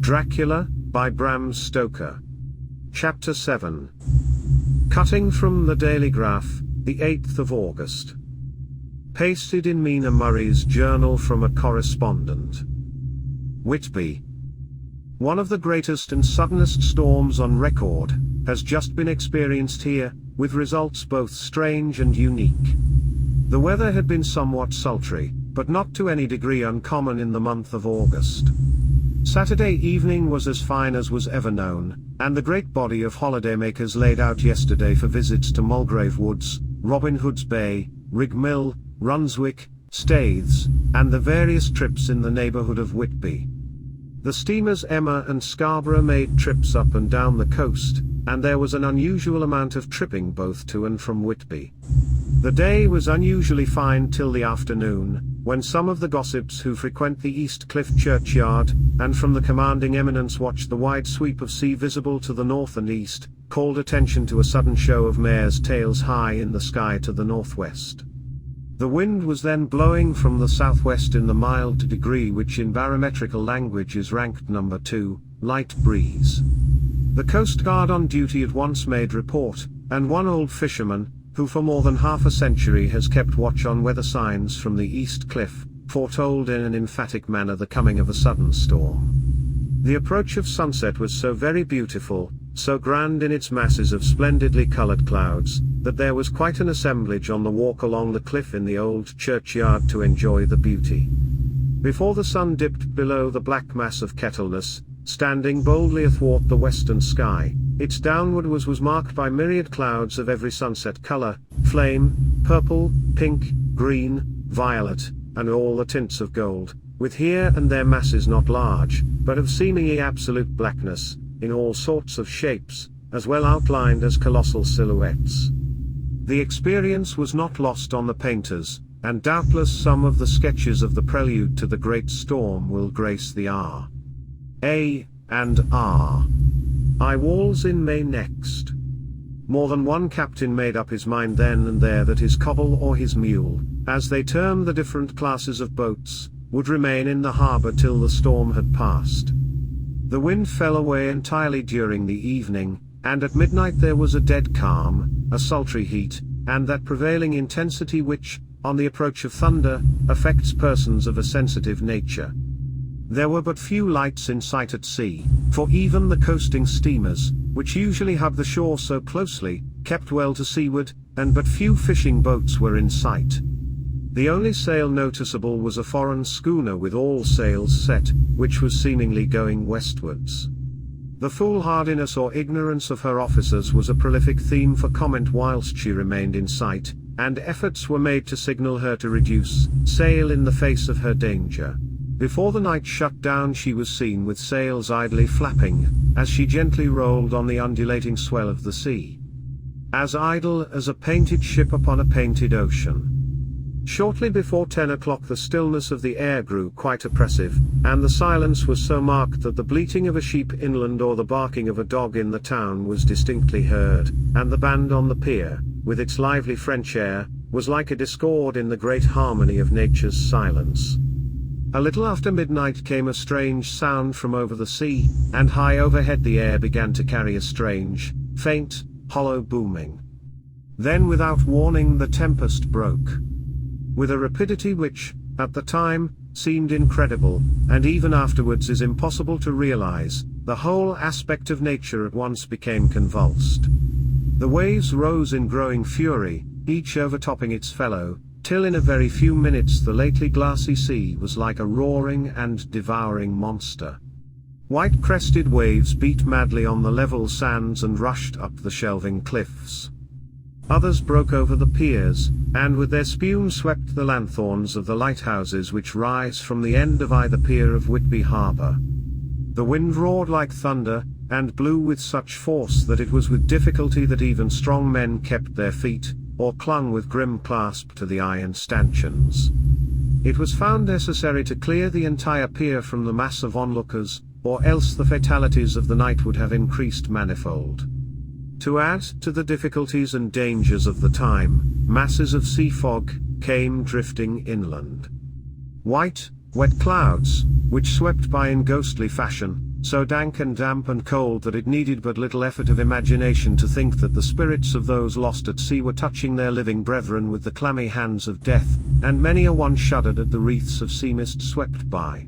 Dracula, by Bram Stoker. Chapter 7. Cutting from the Daily Graph, the 8th of August. Pasted in Mina Murray's journal from a correspondent. Whitby. One of the greatest and suddenest storms on record has just been experienced here, with results both strange and unique. The weather had been somewhat sultry, but not to any degree uncommon in the month of August. Saturday evening was as fine as was ever known, and the great body of holidaymakers laid out yesterday for visits to Mulgrave Woods, Robin Hood's Bay, Rig Mill, Runswick, Staithes, and the various trips in the neighbourhood of Whitby. The steamers Emma and Scarborough made trips up and down the coast, and there was an unusual amount of tripping both to and from Whitby. The day was unusually fine till the afternoon, when some of the gossips who frequent the East Cliff churchyard, and from the commanding eminence watch the wide sweep of sea visible to the north and east, called attention to a sudden show of mares' tails high in the sky to the northwest. The wind was then blowing from the southwest in the mild degree which in barometrical language is ranked number 2, light breeze. The Coast Guard on duty at once made report, and one old fisherman, who for more than half a century has kept watch on weather signs from the East Cliff, foretold in an emphatic manner the coming of a sudden storm. The approach of sunset was so very beautiful, so grand in its masses of splendidly coloured clouds, that there was quite an assemblage on the walk along the cliff in the old churchyard to enjoy the beauty. Before the sun dipped below the black mass of Kettleness, standing boldly athwart the western sky, its downward was marked by myriad clouds of every sunset colour, flame, purple, pink, green, violet, and all the tints of gold, with here and there masses not large, but of seemingly absolute blackness, in all sorts of shapes, as well outlined as colossal silhouettes. The experience was not lost on the painters, and doubtless some of the sketches of the prelude to the great storm will grace the R.A. and R.I. walls in May next. More than one captain made up his mind then and there that his cobble or his mule, as they term the different classes of boats, would remain in the harbour till the storm had passed. The wind fell away entirely during the evening, and at midnight there was a dead calm, a sultry heat, and that prevailing intensity which, on the approach of thunder, affects persons of a sensitive nature. There were but few lights in sight at sea, for even the coasting steamers, which usually hug the shore so closely, kept well to seaward, and but few fishing boats were in sight. The only sail noticeable was a foreign schooner with all sails set, which was seemingly going westwards. The foolhardiness or ignorance of her officers was a prolific theme for comment whilst she remained in sight, and efforts were made to signal her to reduce sail in the face of her danger. Before the night shut down she was seen with sails idly flapping, as she gently rolled on the undulating swell of the sea. As idle as a painted ship upon a painted ocean. Shortly before 10 o'clock the stillness of the air grew quite oppressive, and the silence was so marked that the bleating of a sheep inland or the barking of a dog in the town was distinctly heard, and the band on the pier, with its lively French air, was like a discord in the great harmony of nature's silence. A little after midnight came a strange sound from over the sea, and high overhead the air began to carry a strange, faint, hollow booming. Then without warning the tempest broke. With a rapidity which, at the time, seemed incredible, and even afterwards is impossible to realize, the whole aspect of nature at once became convulsed. The waves rose in growing fury, each overtopping its fellow, till in a very few minutes the lately glassy sea was like a roaring and devouring monster. White-crested waves beat madly on the level sands and rushed up the shelving cliffs. Others broke over the piers, and with their spume swept the lanthorns of the lighthouses which rise from the end of either pier of Whitby harbour. The wind roared like thunder, and blew with such force that it was with difficulty that even strong men kept their feet, or clung with grim clasp to the iron stanchions. It was found necessary to clear the entire pier from the mass of onlookers, or else the fatalities of the night would have increased manifold. To add to the difficulties and dangers of the time, masses of sea fog came drifting inland. White, wet clouds, which swept by in ghostly fashion, so dank and damp and cold that it needed but little effort of imagination to think that the spirits of those lost at sea were touching their living brethren with the clammy hands of death, and many a one shuddered at the wreaths of sea mist swept by.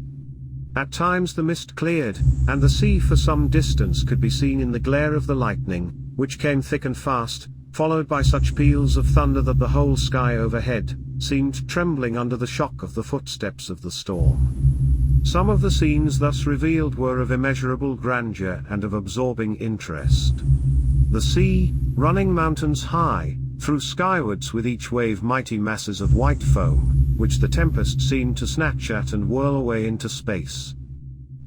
At times the mist cleared, and the sea for some distance could be seen in the glare of the lightning, which came thick and fast, followed by such peals of thunder that the whole sky overhead seemed trembling under the shock of the footsteps of the storm. Some of the scenes thus revealed were of immeasurable grandeur and of absorbing interest. The sea, running mountains high, threw skywards with each wave mighty masses of white foam, which the tempest seemed to snatch at and whirl away into space.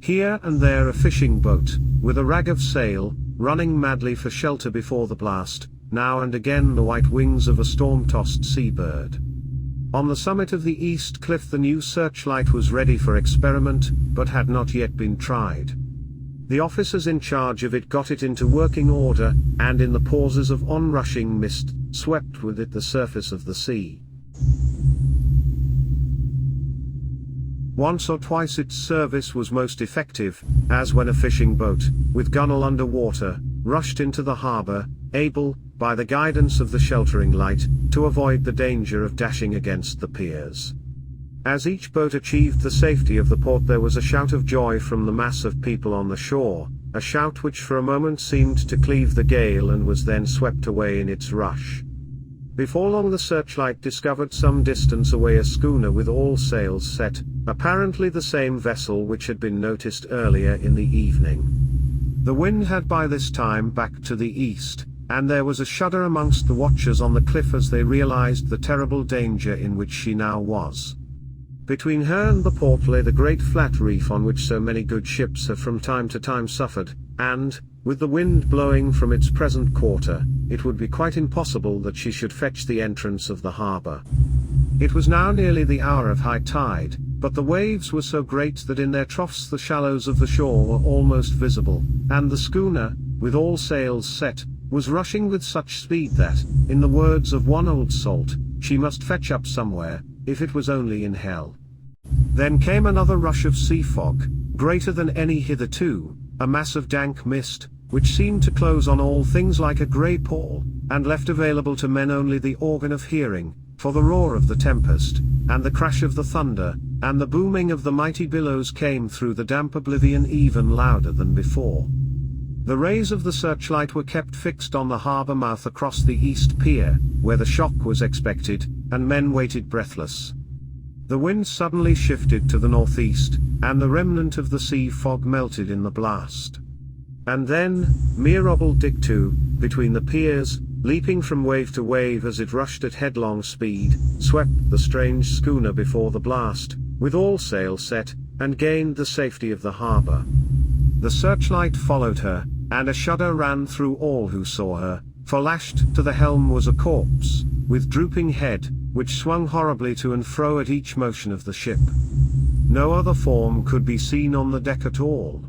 Here and there a fishing boat, with a rag of sail, running madly for shelter before the blast, now and again the white wings of a storm-tossed seabird. On the summit of the east cliff the new searchlight was ready for experiment, but had not yet been tried. The officers in charge of it got it into working order, and in the pauses of onrushing mist, swept with it the surface of the sea. Once or twice its service was most effective, as when a fishing boat, with gunwale under water, rushed into the harbour, able, by the guidance of the sheltering light, to avoid the danger of dashing against the piers. As each boat achieved the safety of the port there was a shout of joy from the mass of people on the shore, a shout which for a moment seemed to cleave the gale and was then swept away in its rush. Before long the searchlight discovered some distance away a schooner with all sails set, apparently the same vessel which had been noticed earlier in the evening. The wind had by this time backed to the east, and there was a shudder amongst the watchers on the cliff as they realized the terrible danger in which she now was. Between her and the port lay the great flat reef on which so many good ships have from time to time suffered, and, with the wind blowing from its present quarter, it would be quite impossible that she should fetch the entrance of the harbour. It was now nearly the hour of high tide, but the waves were so great that in their troughs the shallows of the shore were almost visible, and the schooner, with all sails set, was rushing with such speed that, in the words of one old salt, she must fetch up somewhere, if it was only in hell. Then came another rush of sea fog, greater than any hitherto, a mass of dank mist, which seemed to close on all things like a grey pall, and left available to men only the organ of hearing, for the roar of the tempest, and the crash of the thunder, and the booming of the mighty billows came through the damp oblivion even louder than before. The rays of the searchlight were kept fixed on the harbour mouth across the east pier, where the shock was expected, and men waited breathless. The wind suddenly shifted to the northeast, and the remnant of the sea fog melted in the blast. And then, mirabile dictu, between the piers, leaping from wave to wave as it rushed at headlong speed, swept the strange schooner before the blast, with all sail set, and gained the safety of the harbour. The searchlight followed her, and a shudder ran through all who saw her, for lashed to the helm was a corpse, with drooping head, which swung horribly to and fro at each motion of the ship. No other form could be seen on the deck at all.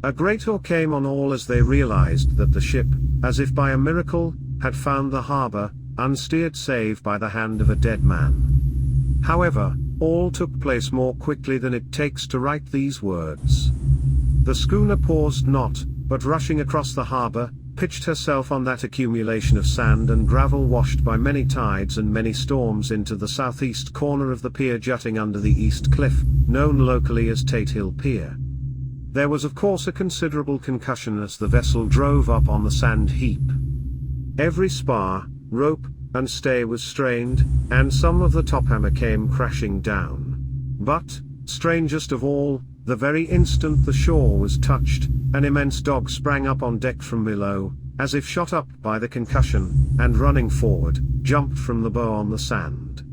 A great awe came on all as they realized that the ship, as if by a miracle, had found the harbour, unsteered save by the hand of a dead man. However, all took place more quickly than it takes to write these words. The schooner paused not, but rushing across the harbour, pitched herself on that accumulation of sand and gravel washed by many tides and many storms into the southeast corner of the pier jutting under the east cliff, known locally as Tate Hill Pier. There was of course a considerable concussion as the vessel drove up on the sand heap. Every spar, rope, and stay was strained, and some of the tophammer came crashing down. But, strangest of all, the very instant the shore was touched, an immense dog sprang up on deck from below, as if shot up by the concussion, and running forward, jumped from the bow on the sand.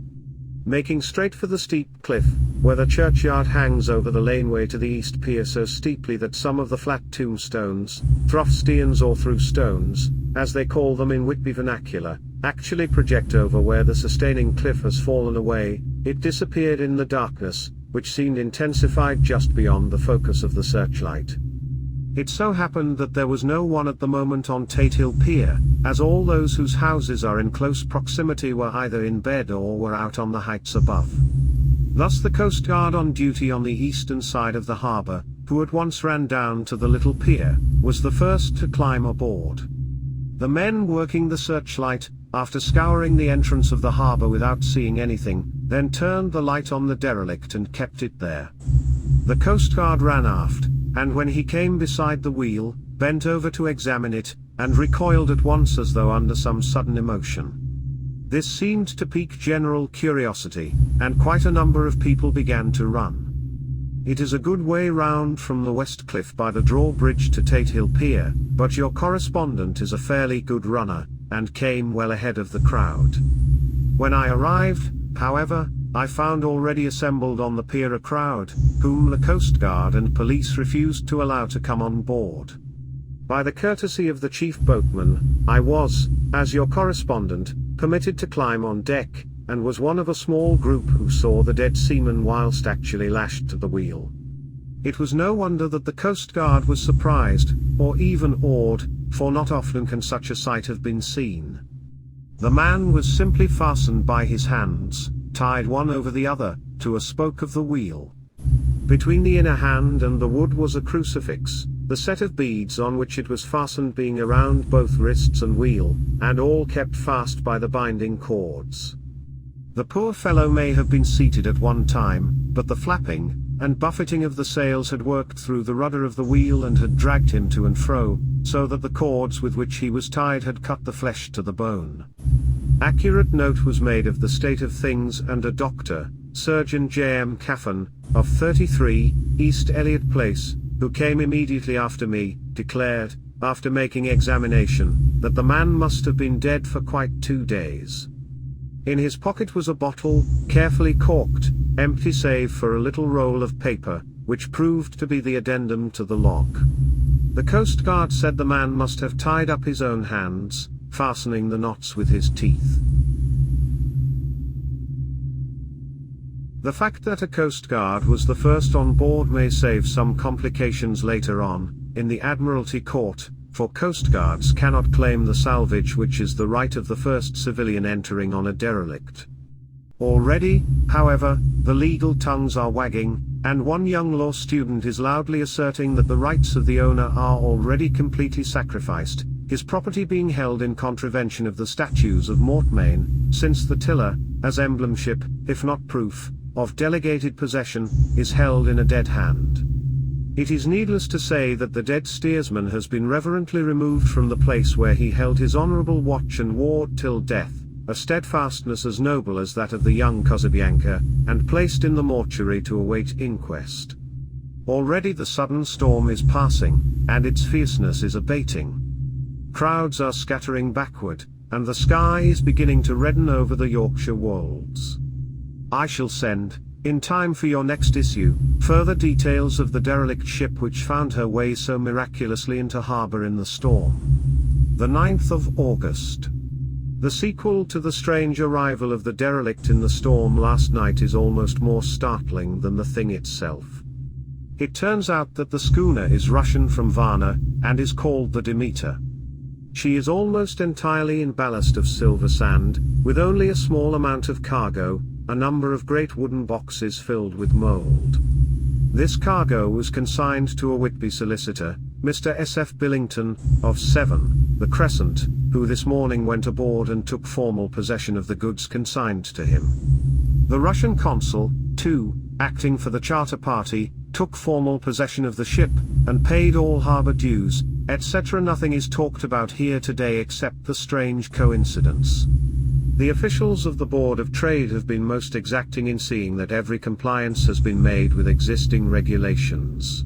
Making straight for the steep cliff, where the churchyard hangs over the laneway to the east pier so steeply that some of the flat tombstones, through-steans or through-stones, as they call them in Whitby vernacular, actually project over where the sustaining cliff has fallen away, it disappeared in the darkness, which seemed intensified just beyond the focus of the searchlight. It so happened that there was no one at the moment on Tate Hill Pier, as all those whose houses are in close proximity were either in bed or were out on the heights above. Thus the Coast Guard on duty on the eastern side of the harbour, who at once ran down to the little pier, was the first to climb aboard. The men working the searchlight, after scouring the entrance of the harbor without seeing anything, then turned the light on the derelict and kept it there. The Coast Guard ran aft, and when he came beside the wheel, bent over to examine it, and recoiled at once as though under some sudden emotion. This seemed to pique general curiosity, and quite a number of people began to run. It is a good way round from the West Cliff by the drawbridge to Tate Hill Pier, but your correspondent is a fairly good runner, and came well ahead of the crowd. When I arrived, however, I found already assembled on the pier a crowd, whom the Coast Guard and police refused to allow to come on board. By the courtesy of the chief boatman, I was, as your correspondent, permitted to climb on deck, and was one of a small group who saw the dead seaman whilst actually lashed to the wheel. It was no wonder that the Coast Guard was surprised, or even awed, for not often can such a sight have been seen. The man was simply fastened by his hands, tied one over the other, to a spoke of the wheel. Between the inner hand and the wood was a crucifix, the set of beads on which it was fastened being around both wrists and wheel, and all kept fast by the binding cords. The poor fellow may have been seated at one time, but the flapping and buffeting of the sails had worked through the rudder of the wheel and had dragged him to and fro, so that the cords with which he was tied had cut the flesh to the bone. Accurate note was made of the state of things, and a doctor, Surgeon J.M. Caffan, of 33, East Elliot Place, who came immediately after me, declared, after making examination, that the man must have been dead for quite 2 days. In his pocket was a bottle, carefully corked, empty save for a little roll of paper, which proved to be the addendum to the log. The Coast Guard said the man must have tied up his own hands, fastening the knots with his teeth. The fact that a Coast Guard was the first on board may save some complications later on, in the Admiralty Court, for Coast Guards cannot claim the salvage, which is the right of the first civilian entering on a derelict. Already, however, the legal tongues are wagging, and one young law student is loudly asserting that the rights of the owner are already completely sacrificed, his property being held in contravention of the statutes of Mortmain, since the tiller, as emblemship, if not proof, of delegated possession, is held in a dead hand. It is needless to say that the dead steersman has been reverently removed from the place where he held his honourable watch and ward till death, a steadfastness as noble as that of the young Casabianca, and placed in the mortuary to await inquest. Already the sudden storm is passing, and its fierceness is abating. Crowds are scattering backward, and the sky is beginning to redden over the Yorkshire wolds. I shall send, in time for your next issue, further details of the derelict ship which found her way so miraculously into harbour in the storm. The 9th of August. The sequel to the strange arrival of the derelict in the storm last night is almost more startling than the thing itself. It turns out that the schooner is Russian from Varna, and is called the Demeter. She is almost entirely in ballast of silver sand, with only a small amount of cargo, a number of great wooden boxes filled with mould. This cargo was consigned to a Whitby solicitor, Mr. S.F. Billington, of 7, the Crescent, who this morning went aboard and took formal possession of the goods consigned to him. The Russian consul, too, acting for the charter party, took formal possession of the ship, and paid all harbour dues, etc. Nothing is talked about here today except the strange coincidence. The officials of the Board of Trade have been most exacting in seeing that every compliance has been made with existing regulations.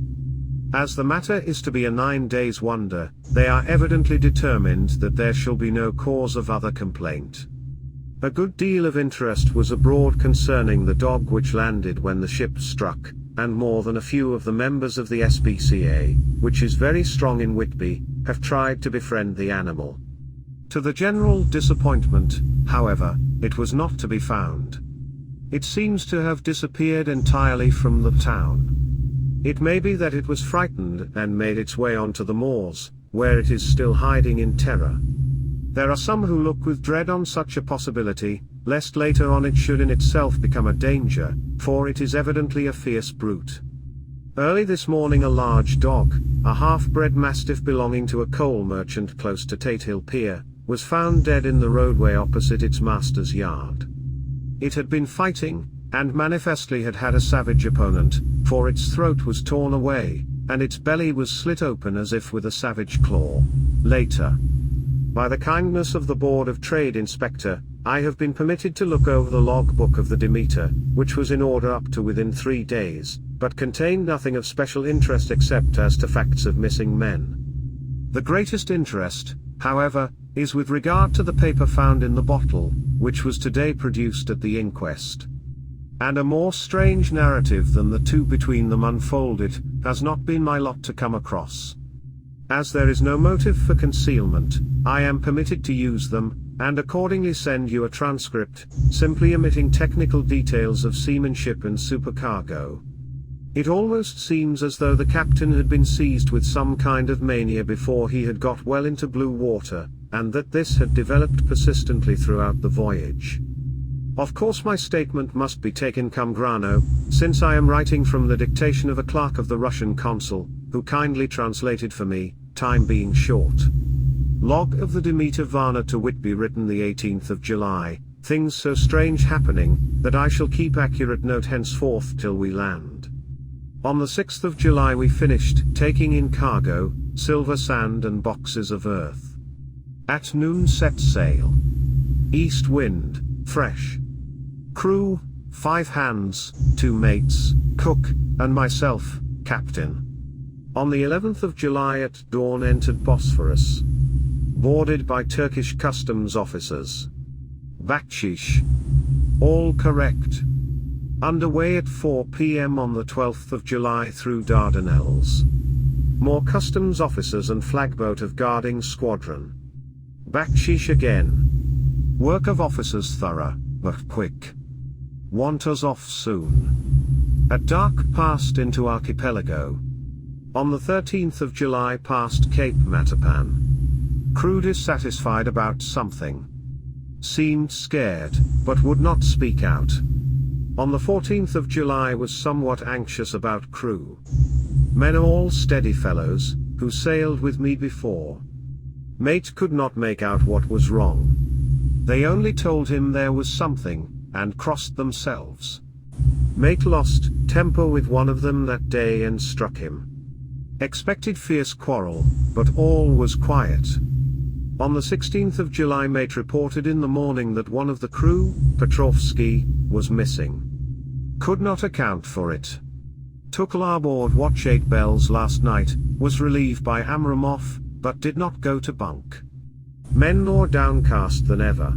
As the matter is to be a 9 days' wonder, they are evidently determined that there shall be no cause of other complaint. A good deal of interest was abroad concerning the dog which landed when the ship struck, and more than a few of the members of the SPCA, which is very strong in Whitby, have tried to befriend the animal. To the general disappointment, however, it was not to be found. It seems to have disappeared entirely from the town. It may be that it was frightened and made its way onto the moors, where it is still hiding in terror. There are some who look with dread on such a possibility, lest later on it should in itself become a danger, for it is evidently a fierce brute. Early this morning a large dog, a half-bred mastiff belonging to a coal merchant close to Tate Hill Pier, was found dead in the roadway opposite its master's yard. It had been fighting, and manifestly had had a savage opponent, for its throat was torn away, and its belly was slit open as if with a savage claw. Later, by the kindness of the Board of Trade Inspector, I have been permitted to look over the logbook of the Demeter, which was in order up to within 3 days, but contained nothing of special interest except as to facts of missing men. The greatest interest, however, is with regard to the paper found in the bottle, which was today produced at the inquest. And a more strange narrative than the two between them unfolded, has not been my lot to come across. As there is no motive for concealment, I am permitted to use them, and accordingly send you a transcript, simply omitting technical details of seamanship and supercargo. It almost seems as though the captain had been seized with some kind of mania before he had got well into blue water, and that this had developed persistently throughout the voyage. Of course my statement must be taken cum grano, since I am writing from the dictation of a clerk of the Russian consul, who kindly translated for me, time being short. Log of the Demeter Varna to Whitby, written the 18th of July, things so strange happening, that I shall keep accurate note henceforth till we land. On the 6th of July we finished, taking in cargo, silver sand and boxes of earth. At noon set sail. East wind, fresh. Crew, 5 hands, 2 mates, cook, and myself, captain. On the 11th of July at dawn entered Bosphorus. Boarded by Turkish customs officers. Bakshish. All correct. Underway at 4 p.m. on the 12th of July through Dardanelles. More customs officers and flagboat of guarding squadron. Bakshish again. Work of officers thorough, but quick. Want us off soon. At dark passed into archipelago. On the 13th of July past Cape Matapan. Crew dissatisfied about something. Seemed scared, but would not speak out. On the 14th of July was somewhat anxious about crew. Men all steady fellows, who sailed with me before. Mate could not make out what was wrong. They only told him there was something, and crossed themselves. Mate lost temper with one of them that day and struck him. Expected fierce quarrel, but all was quiet. On the 16th of July mate reported in the morning that one of the crew, Petrovsky, was missing. Could not account for it. Took larboard watch 8 bells last night, was relieved by Amramov, but did not go to bunk. Men more downcast than ever.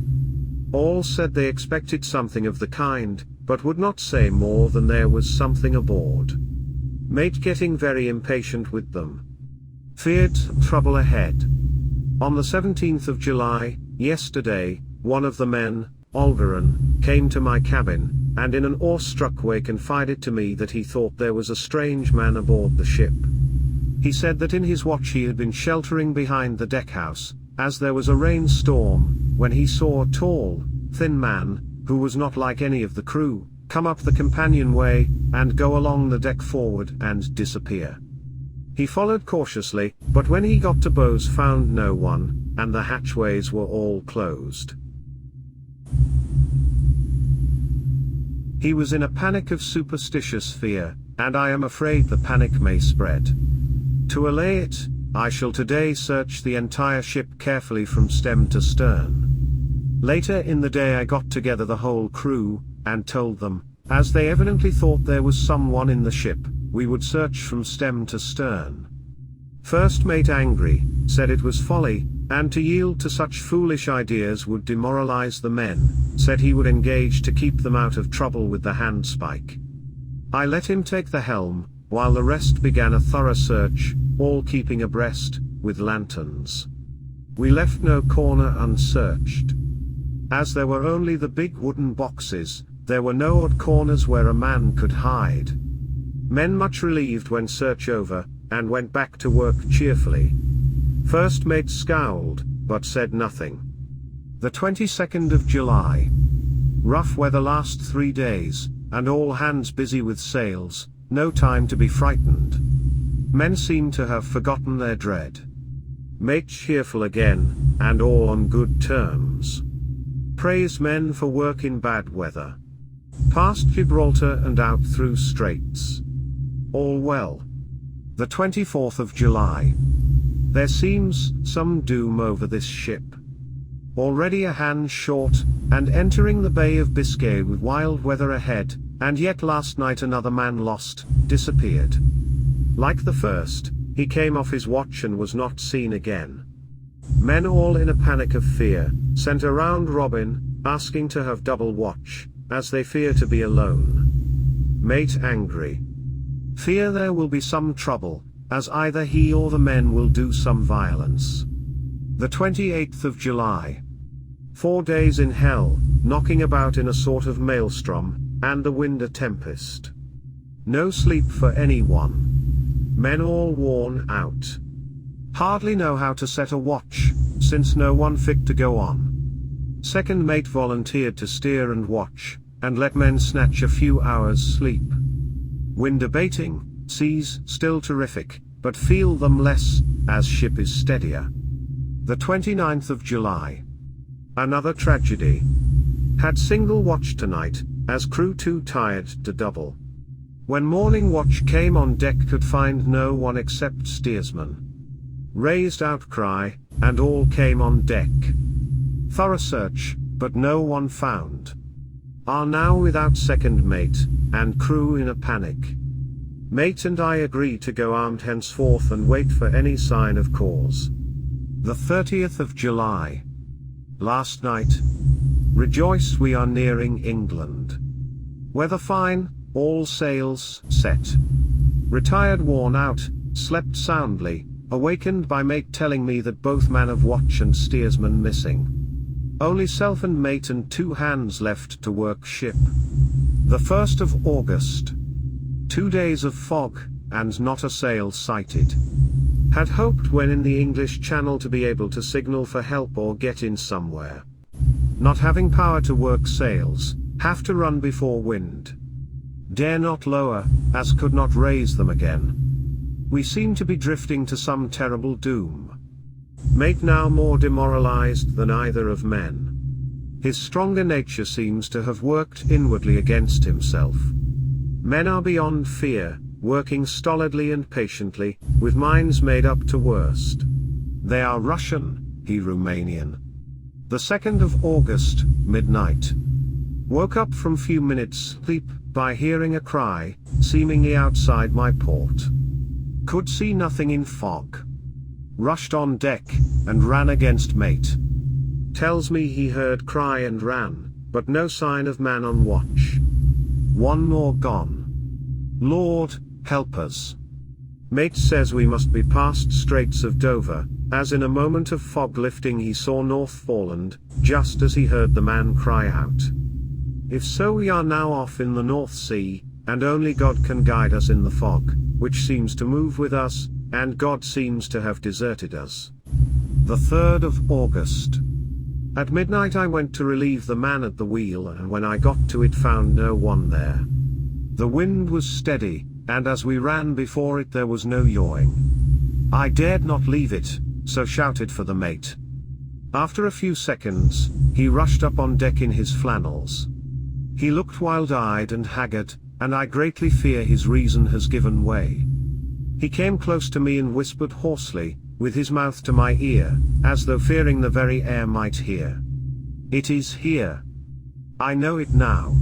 All said they expected something of the kind, but would not say more than there was something aboard. Mate getting very impatient with them. Feared trouble ahead. On the 17th of July, yesterday, one of the men, Olveron, came to my cabin, and in an awestruck way confided to me that he thought there was a strange man aboard the ship. He said that in his watch he had been sheltering behind the deckhouse, as there was a rainstorm, when he saw a tall, thin man, who was not like any of the crew, come up the companionway, and go along the deck forward and disappear. He followed cautiously, but when he got to bows found no one, and the hatchways were all closed. He was in a panic of superstitious fear, and I am afraid the panic may spread. To allay it, I shall today search the entire ship carefully from stem to stern. Later in the day I got together the whole crew, and told them, as they evidently thought there was someone in the ship, we would search from stem to stern. First mate angry, said it was folly, and to yield to such foolish ideas would demoralize the men, said he would engage to keep them out of trouble with the handspike. I let him take the helm, while the rest began a thorough search, all keeping abreast, with lanterns. We left no corner unsearched. As there were only the big wooden boxes, there were no odd corners where a man could hide. Men much relieved when search over, and went back to work cheerfully. First mate scowled, but said nothing. The 22nd of July. Rough weather last 3 days, and all hands busy with sails, no time to be frightened. Men seem to have forgotten their dread. Mate cheerful again, and all on good terms. Praise men for work in bad weather. Past Gibraltar and out through straits. All well. The 24th of July. There seems some doom over this ship. Already a hand short, and entering the Bay of Biscay with wild weather ahead, and yet last night another man lost, disappeared. Like the first, he came off his watch and was not seen again. Men all in a panic of fear, sent around robin, asking to have double watch, as they fear to be alone. Mate angry. Fear there will be some trouble, as either he or the men will do some violence. The 28th of July. 4 days in hell, knocking about in a sort of maelstrom, and the wind a tempest. No sleep for anyone. Men all worn out. Hardly know how to set a watch, since no one fit to go on. Second mate volunteered to steer and watch, and let men snatch a few hours' sleep. Wind abating, seas still terrific, but feel them less, as ship is steadier. The 29th of July. Another tragedy. Had single watch tonight, as crew too tired to double. When morning watch came on deck could find no one except steersman. Raised outcry, and all came on deck. Thorough search, but no one found. Are now without second mate, and crew in a panic. Mate and I agree to go armed henceforth and wait for any sign of cause. The 30th of July. Last night. Rejoice we are nearing England. Weather fine, all sails set. Retired worn out, slept soundly, awakened by mate telling me that both man of watch and steersman missing. Only self and mate and 2 hands left to work ship. The 1st of August. 2 days of fog, and not a sail sighted. Had hoped when in the English Channel to be able to signal for help or get in somewhere. Not having power to work sails, have to run before wind. Dare not lower, as could not raise them again. We seem to be drifting to some terrible doom. Mate now more demoralized than either of men. His stronger nature seems to have worked inwardly against himself. Men are beyond fear, working stolidly and patiently, with minds made up to worst. They are Russian, he Romanian. The 2nd of August, midnight. Woke up from few minutes' sleep, by hearing a cry, seemingly outside my port. Could see nothing in fog. Rushed on deck, and ran against mate. Tells me he heard cry and ran, but no sign of man on watch. One more gone. Lord, help us. Mate says we must be past Straits of Dover, as in a moment of fog lifting he saw Northforeland, just as he heard the man cry out. If so we are now off in the North Sea, and only God can guide us in the fog, which seems to move with us, and God seems to have deserted us. The 3rd of August. At midnight I went to relieve the man at the wheel, and when I got to it found no one there. The wind was steady, and as we ran before it there was no yawing. I dared not leave it, so shouted for the mate. After a few seconds, he rushed up on deck in his flannels. He looked wild-eyed and haggard, and I greatly fear his reason has given way. He came close to me and whispered hoarsely, with his mouth to my ear, as though fearing the very air might hear. It is here. I know it now.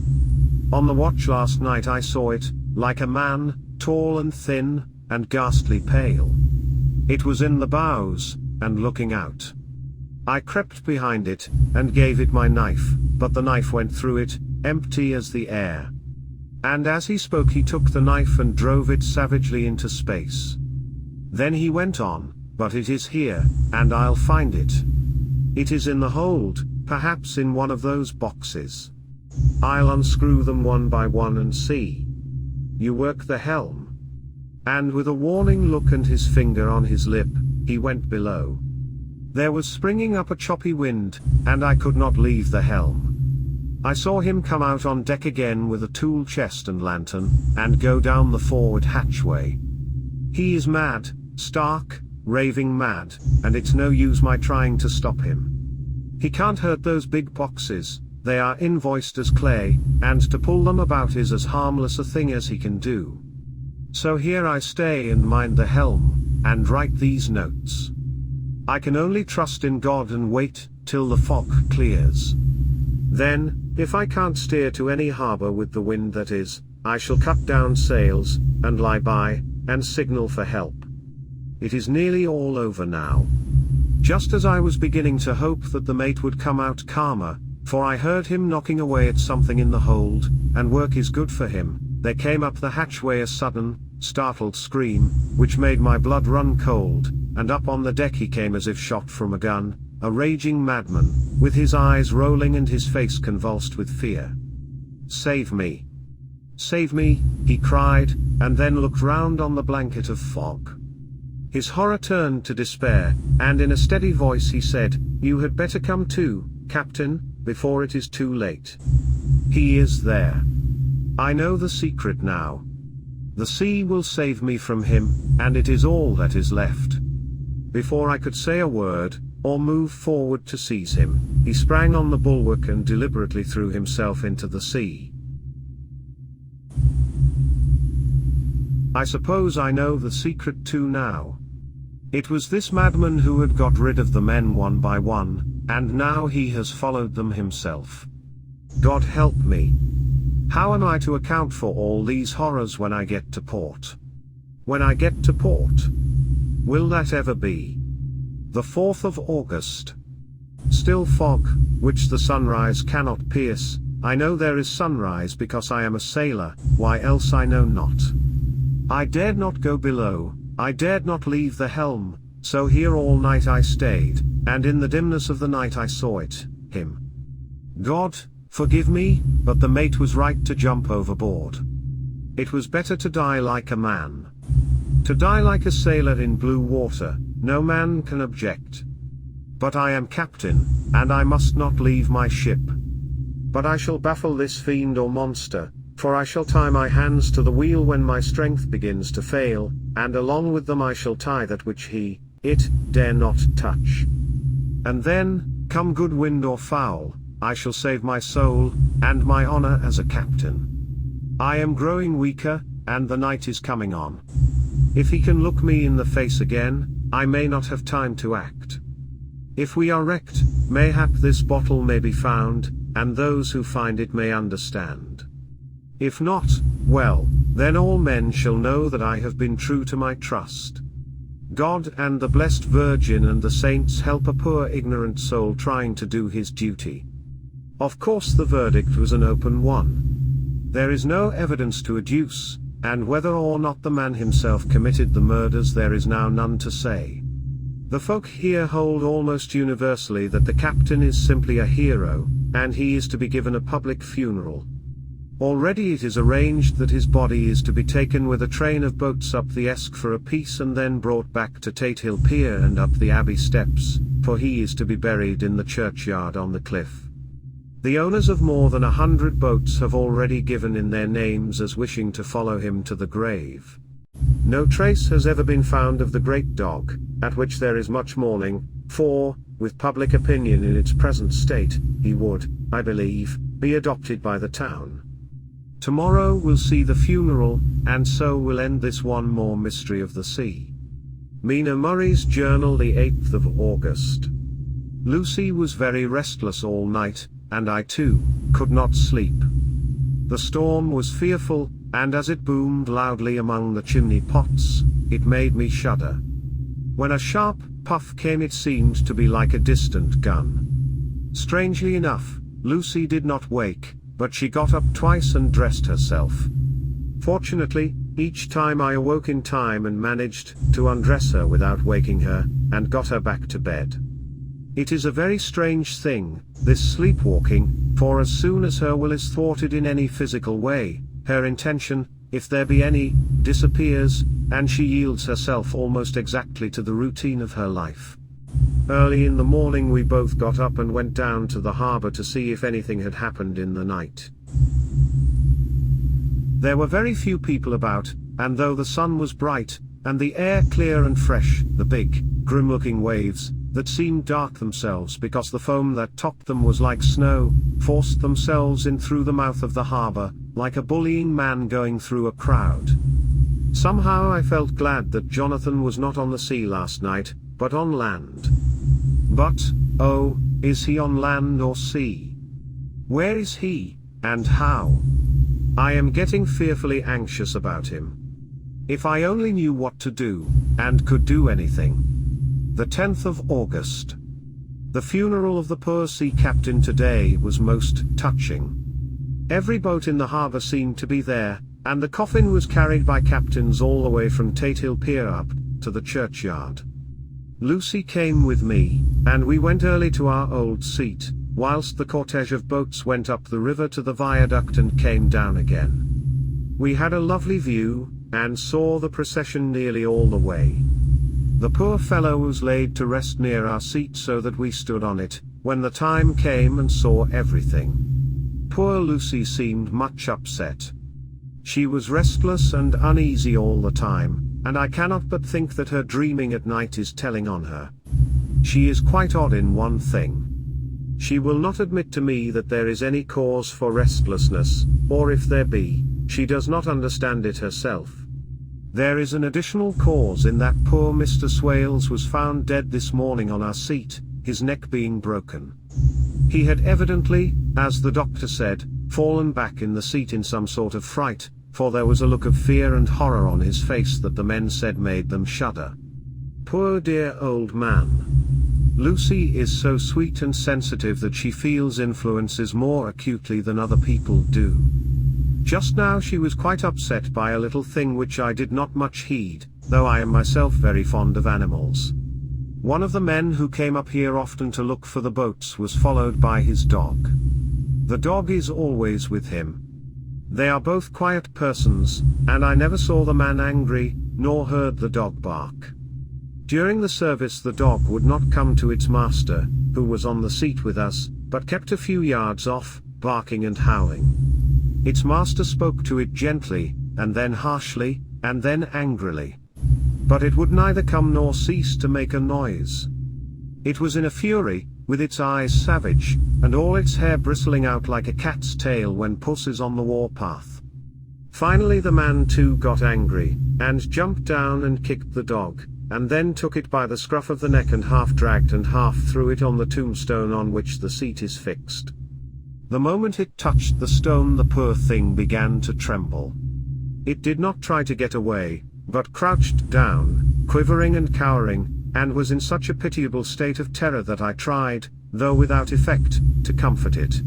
On the watch last night I saw it, like a man, tall and thin, and ghastly pale. It was in the bows, and looking out. I crept behind it, and gave it my knife, but the knife went through it, empty as the air. And as he spoke he took the knife and drove it savagely into space. Then he went on, but it is here, and I'll find it. It is in the hold, perhaps in one of those boxes. I'll unscrew them one by one and see. You work the helm. And with a warning look and his finger on his lip, he went below. There was springing up a choppy wind, and I could not leave the helm. I saw him come out on deck again with a tool chest and lantern, and go down the forward hatchway. He is mad, stark, raving mad, and it's no use my trying to stop him. He can't hurt those big boxes, they are invoiced as clay, and to pull them about is as harmless a thing as he can do. So here I stay and mind the helm, and write these notes. I can only trust in God and wait till the fog clears. Then, if I can't steer to any harbor with the wind that is, I shall cut down sails, and lie by, and signal for help. It is nearly all over now. Just as I was beginning to hope that the mate would come out calmer, for I heard him knocking away at something in the hold, and work is good for him, there came up the hatchway a sudden, startled scream, which made my blood run cold, and up on the deck he came as if shot from a gun, a raging madman, with his eyes rolling and his face convulsed with fear. "Save me! Save me!" he cried, and then looked round on the blanket of fog. His horror turned to despair, and in a steady voice he said, "You had better come too, Captain, before it is too late. He is there. I know the secret now. The sea will save me from him, and it is all that is left." Before I could say a word, or move forward to seize him, he sprang on the bulwark and deliberately threw himself into the sea. I suppose I know the secret too now. It was this madman who had got rid of the men one by one, and now he has followed them himself. God help me! How am I to account for all these horrors when I get to port? When I get to port? Will that ever be? The 4th of August. Still fog, which the sunrise cannot pierce. I know there is sunrise because I am a sailor, why else I know not. I dared not go below, I dared not leave the helm, so here all night I stayed, and in the dimness of the night I saw it, him. God, forgive me, but the mate was right to jump overboard. It was better to die like a man. To die like a sailor in blue water, no man can object. But I am captain, and I must not leave my ship. But I shall baffle this fiend or monster, for I shall tie my hands to the wheel when my strength begins to fail, and along with them I shall tie that which it, dare not touch. And then, come good wind or foul, I shall save my soul, and my honor as a captain. I am growing weaker, and the night is coming on. If he can look me in the face again, I may not have time to act. If we are wrecked, mayhap this bottle may be found, and those who find it may understand. If not, well, then all men shall know that I have been true to my trust. God and the Blessed Virgin and the saints help a poor ignorant soul trying to do his duty. Of course the verdict was an open one. There is no evidence to adduce, and whether or not the man himself committed the murders there is now none to say. The folk here hold almost universally that the captain is simply a hero, and he is to be given a public funeral. Already it is arranged that his body is to be taken with a train of boats up the Esk for a piece and then brought back to Tatehill Pier and up the Abbey steps, for he is to be buried in the churchyard on the cliff. The owners of more than 100 boats have already given in their names as wishing to follow him to the grave. No trace has ever been found of the great dog, at which there is much mourning, for, with public opinion in its present state, he would, I believe, be adopted by the town. Tomorrow will see the funeral, and so will end this one more mystery of the sea. Mina Murray's Journal, the 8th of August. Lucy was very restless all night, and I too, could not sleep. The storm was fearful, and as it boomed loudly among the chimney pots, it made me shudder. When a sharp puff came it seemed to be like a distant gun. Strangely enough, Lucy did not wake, but she got up twice and dressed herself. Fortunately, each time I awoke in time and managed to undress her without waking her, and got her back to bed. It is a very strange thing, this sleepwalking, for as soon as her will is thwarted in any physical way, her intention, if there be any, disappears, and she yields herself almost exactly to the routine of her life. Early in the morning we both got up and went down to the harbor to see if anything had happened in the night. There were very few people about, and though the sun was bright, and the air clear and fresh, the big, grim-looking waves, that seemed dark themselves because the foam that topped them was like snow, forced themselves in through the mouth of the harbor, like a bullying man going through a crowd. Somehow I felt glad that Jonathan was not on the sea last night, but on land. But, oh, is he on land or sea? Where is he, and how? I am getting fearfully anxious about him. If I only knew what to do, and could do anything. The 10th of August. The funeral of the poor sea captain today was most touching. Every boat in the harbor seemed to be there, and the coffin was carried by captains all the way from Tatehill Pier up to the churchyard. Lucy came with me, and we went early to our old seat, whilst the cortege of boats went up the river to the viaduct and came down again. We had a lovely view, and saw the procession nearly all the way. The poor fellow was laid to rest near our seat so that we stood on it, when the time came and saw everything. Poor Lucy seemed much upset. She was restless and uneasy all the time, and I cannot but think that her dreaming at night is telling on her. She is quite odd in one thing. She will not admit to me that there is any cause for restlessness, or if there be, she does not understand it herself. There is an additional cause in that poor Mr. Swales was found dead this morning on our seat, his neck being broken. He had evidently, as the doctor said, fallen back in the seat in some sort of fright, for there was a look of fear and horror on his face that the men said made them shudder. Poor dear old man. Lucy is so sweet and sensitive that she feels influences more acutely than other people do. Just now she was quite upset by a little thing which I did not much heed, though I am myself very fond of animals. One of the men who came up here often to look for the boats was followed by his dog. The dog is always with him. They are both quiet persons, and I never saw the man angry, nor heard the dog bark. During the service the dog would not come to its master, who was on the seat with us, but kept a few yards off, barking and howling. Its master spoke to it gently, and then harshly, and then angrily. But it would neither come nor cease to make a noise. It was in a fury, with its eyes savage, and all its hair bristling out like a cat's tail when puss is on the warpath. Finally the man too got angry, and jumped down and kicked the dog, and then took it by the scruff of the neck and half dragged and half threw it on the tombstone on which the seat is fixed. The moment it touched the stone the poor thing began to tremble. It did not try to get away, but crouched down, quivering and cowering, and was in such a pitiable state of terror that I tried, though without effect, to comfort it.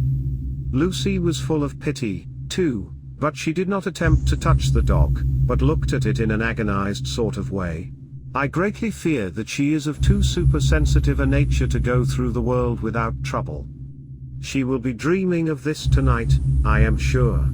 Lucy was full of pity, too, but she did not attempt to touch the dog, but looked at it in an agonized sort of way. I greatly fear that she is of too supersensitive a nature to go through the world without trouble. She will be dreaming of this tonight, I am sure.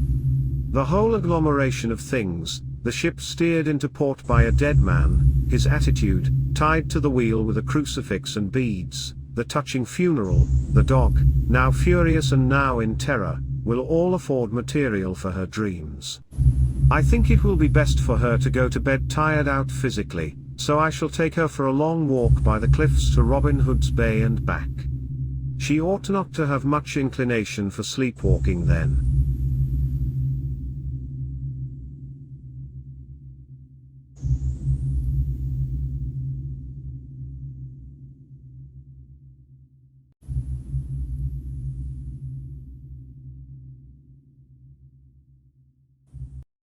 The whole agglomeration of things, the ship steered into port by a dead man, his attitude, tied to the wheel with a crucifix and beads, the touching funeral, the dog, now furious and now in terror, will all afford material for her dreams. I think it will be best for her to go to bed tired out physically, so I shall take her for a long walk by the cliffs to Robin Hood's Bay and back. She ought not to have much inclination for sleepwalking then.